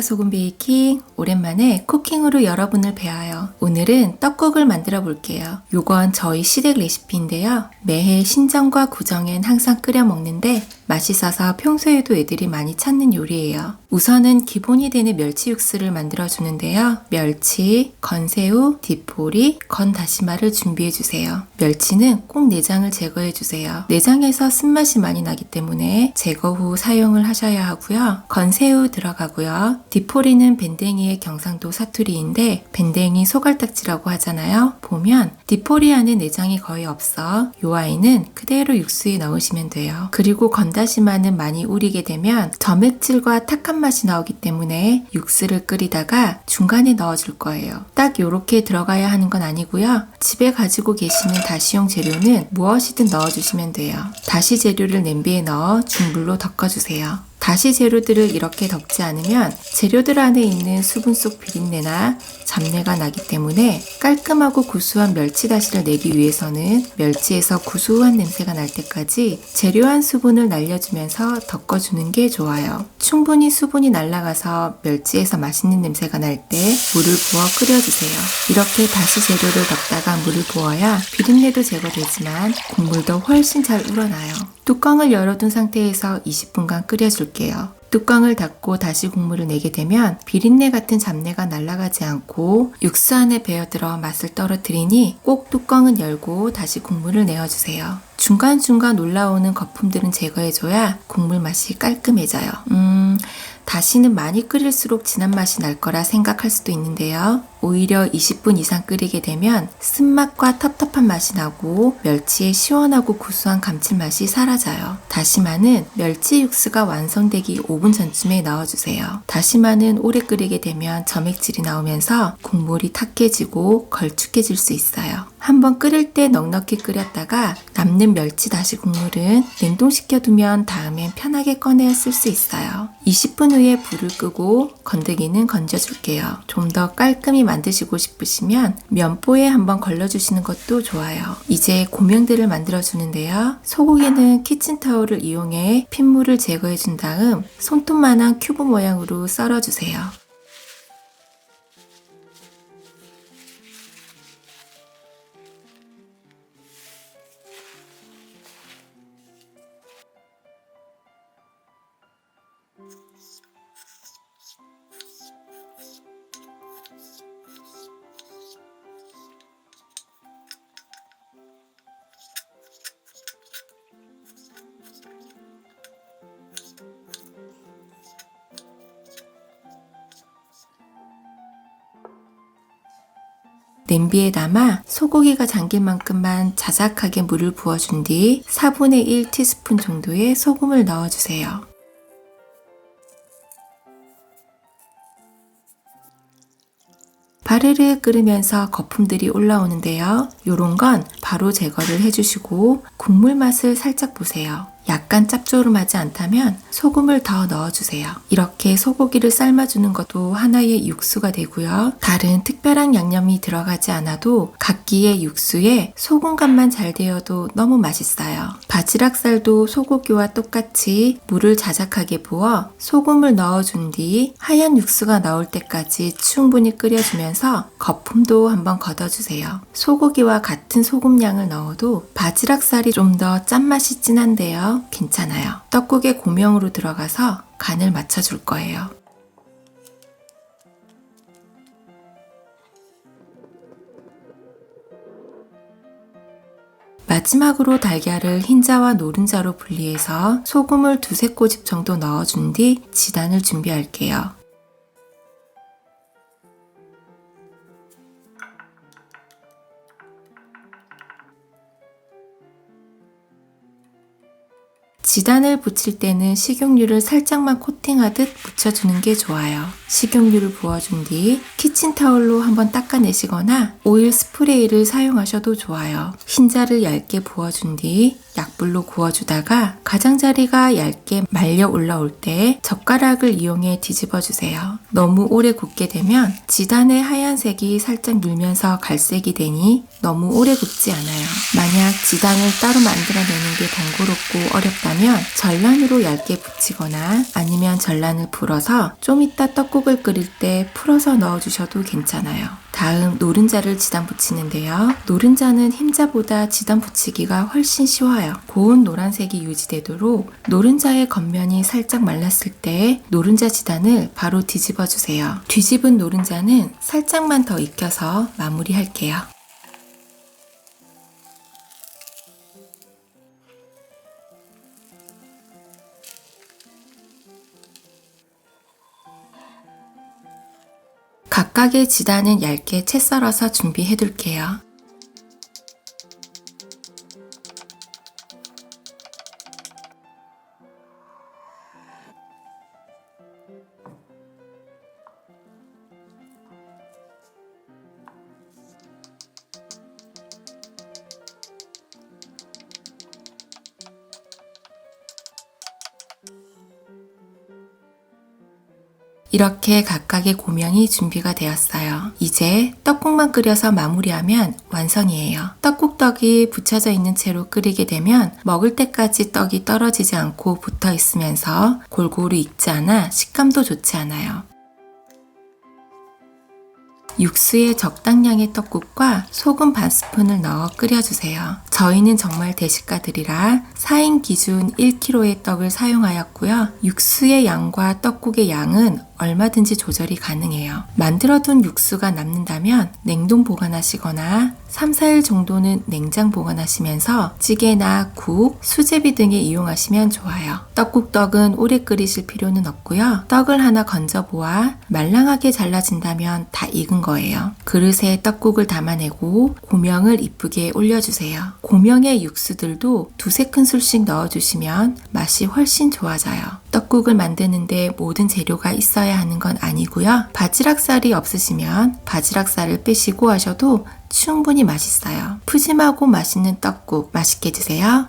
안녕하세요. 소금 베이킹. 오랜만에 쿠킹으로 여러분을 뵈어요. 오늘은 떡국을 만들어 볼게요. 요건 저희 시댁 레시피인데요. 매해 신정과 구정엔 항상 끓여 먹는데 맛있어서 평소에도 애들이 많이 찾는 요리예요. 우선은 기본이 되는 멸치 육수를 만들어 주는데요. 멸치, 건새우, 디포리, 건다시마를 준비해 주세요. 멸치는 꼭 내장을 제거해 주세요. 내장에서 쓴맛이 많이 나기 때문에 제거 후 사용을 하셔야 하고요. 건새우 들어가고요. 디포리는 밴댕이의 경상도 사투리인데 밴댕이 소갈딱지라고 하잖아요. 보면 디포리 안에 내장이 거의 없어 요 아이는 그대로 육수에 넣으시면 돼요. 그리고 건다시마는 많이 우리게 되면 점액질과 탁한 맛이 나오기 때문에 육수를 끓이다가 중간에 넣어줄 거예요. 딱 요렇게 들어가야 하는 건 아니고요. 집에 가지고 계시는 다시용 재료는 무엇이든 넣어주시면 돼요. 다시 재료를 냄비에 넣어 중불로 덮어주세요. 다시 재료들을 이렇게 덮지 않으면 재료들 안에 있는 수분 속 비린내나 잡내가 나기 때문에 깔끔하고 구수한 멸치 다시를 내기 위해서는 멸치에서 구수한 냄새가 날 때까지 재료한 수분을 날려주면서 덮어주는 게 좋아요. 충분히 수분이 날아가서 멸치에서 맛있는 냄새가 날 때 물을 부어 끓여주세요. 이렇게 다시 재료를 덮다가 물을 부어야 비린내도 제거되지만 국물도 훨씬 잘 우러나요. 뚜껑을 열어둔 상태에서 20분간 끓여줄게요. 뚜껑을 닫고 다시 국물을 내게 되면 비린내 같은 잡내가 날아가지 않고 육수 안에 배어들어 맛을 떨어뜨리니 꼭 뚜껑은 열고 다시 국물을 내어주세요. 중간중간 올라오는 거품들은 제거해줘야 국물 맛이 깔끔해져요. 다시는 많이 끓일수록 진한 맛이 날 거라 생각할 수도 있는데요. 오히려 20분 이상 끓이게 되면 쓴맛과 텁텁한 맛이 나고 멸치의 시원하고 구수한 감칠맛이 사라져요. 다시마는 멸치 육수가 완성되기 5분 전쯤에 넣어주세요. 다시마는 오래 끓이게 되면 점액질이 나오면서 국물이 탁해지고 걸쭉해질 수 있어요. 한번 끓일 때 넉넉히 끓였다가 남는 멸치 다시 국물은 냉동시켜두면 다음엔 편하게 꺼내어 쓸 수 있어요. 20분 후에 불을 끄고 건더기는 건져줄게요. 좀 더 깔끔히 만드시고 싶으시면 면보에 한번 걸러주시는 것도 좋아요. 이제 고명들을 만들어주는데요. 소고기는 키친타올을 이용해 핏물을 제거해준 다음 손톱만한 큐브 모양으로 썰어주세요. 냄비에 담아 소고기가 잠길 만큼만 자작하게 물을 부어준 뒤 4분의 1 티스푼 정도의 소금을 넣어주세요. 바르르 끓으면서 거품들이 올라오는데요. 요런 건 바로 제거를 해주시고 국물 맛을 살짝 보세요. 약간 짭조름하지 않다면 소금을 더 넣어주세요. 이렇게 소고기를 삶아주는 것도 하나의 육수가 되고요. 다른 특별한 양념이 들어가지 않아도 각기의 육수에 소금간만 잘 되어도 너무 맛있어요. 바지락살도 소고기와 똑같이 물을 자작하게 부어 소금을 넣어준 뒤 하얀 육수가 나올 때까지 충분히 끓여주면서 거품도 한번 걷어주세요. 소고기와 같은 소금량을 넣어도 바지락살이 좀 더 짠맛이 진한데요. 괜찮아요. 떡국에 고명으로 들어가서 간을 맞춰줄 거예요. 마지막으로 달걀을 흰자와 노른자로 분리해서 소금을 2-3꼬집 정도 넣어준 뒤 지단을 준비할게요. 지단을 붙일 때는 식용유를 살짝만 코팅하듯 묻혀주는 게 좋아요. 식용유를 부어준 뒤 키친타올로 한번 닦아내시거나 오일 스프레이를 사용하셔도 좋아요. 흰자를 얇게 부어준 뒤 약불로 구워주다가 가장자리가 얇게 말려 올라올 때 젓가락을 이용해 뒤집어주세요. 너무 오래 굽게 되면 지단의 하얀색이 살짝 물면서 갈색이 되니 너무 오래 굽지 않아요. 만약 지단을 따로 만들어내는 게 번거롭고 어렵다면 전란으로 얇게 붙이거나 아니면 전란을 불어서 좀 이따 떡국 떡국을 끓일 때 풀어서 넣어주셔도 괜찮아요. 다음 노른자를 지단 붙이는데요. 노른자는 흰자보다 지단 붙이기가 훨씬 쉬워요. 고운 노란색이 유지되도록 노른자의 겉면이 살짝 말랐을 때 노른자 지단을 바로 뒤집어 주세요. 뒤집은 노른자는 살짝만 더 익혀서 마무리할게요. 각각의 지단은 얇게 채 썰어서 준비해 둘게요. 이렇게 각각의 고명이 준비가 되었어요. 이제 떡국만 끓여서 마무리하면 완성이에요. 떡국떡이 붙여져 있는 채로 끓이게 되면 먹을 때까지 떡이 떨어지지 않고 붙어 있으면서 골고루 익지 않아 식감도 좋지 않아요. 육수에 적당량의 떡국과 소금 반 스푼을 넣어 끓여주세요. 저희는 정말 대식가들이라 4인 기준 1kg의 떡을 사용하였고요. 육수의 양과 떡국의 양은 얼마든지 조절이 가능해요. 만들어둔 육수가 남는다면 냉동 보관하시거나 3, 4일 정도는 냉장 보관하시면서 찌개나 국, 수제비 등에 이용하시면 좋아요. 떡국떡은 오래 끓이실 필요는 없고요. 떡을 하나 건져 보아 말랑하게 잘라진다면 다 익은 거예요. 그릇에 떡국을 담아내고 고명을 이쁘게 올려주세요. 고명의 육수들도 2-3큰술씩 넣어주시면 맛이 훨씬 좋아져요. 떡국을 만드는데 모든 재료가 있어야 하는 건 아니고요. 바지락살이 없으시면 바지락살을 빼시고 하셔도 충분히 맛있어요. 푸짐하고 맛있는 떡국 맛있게 드세요.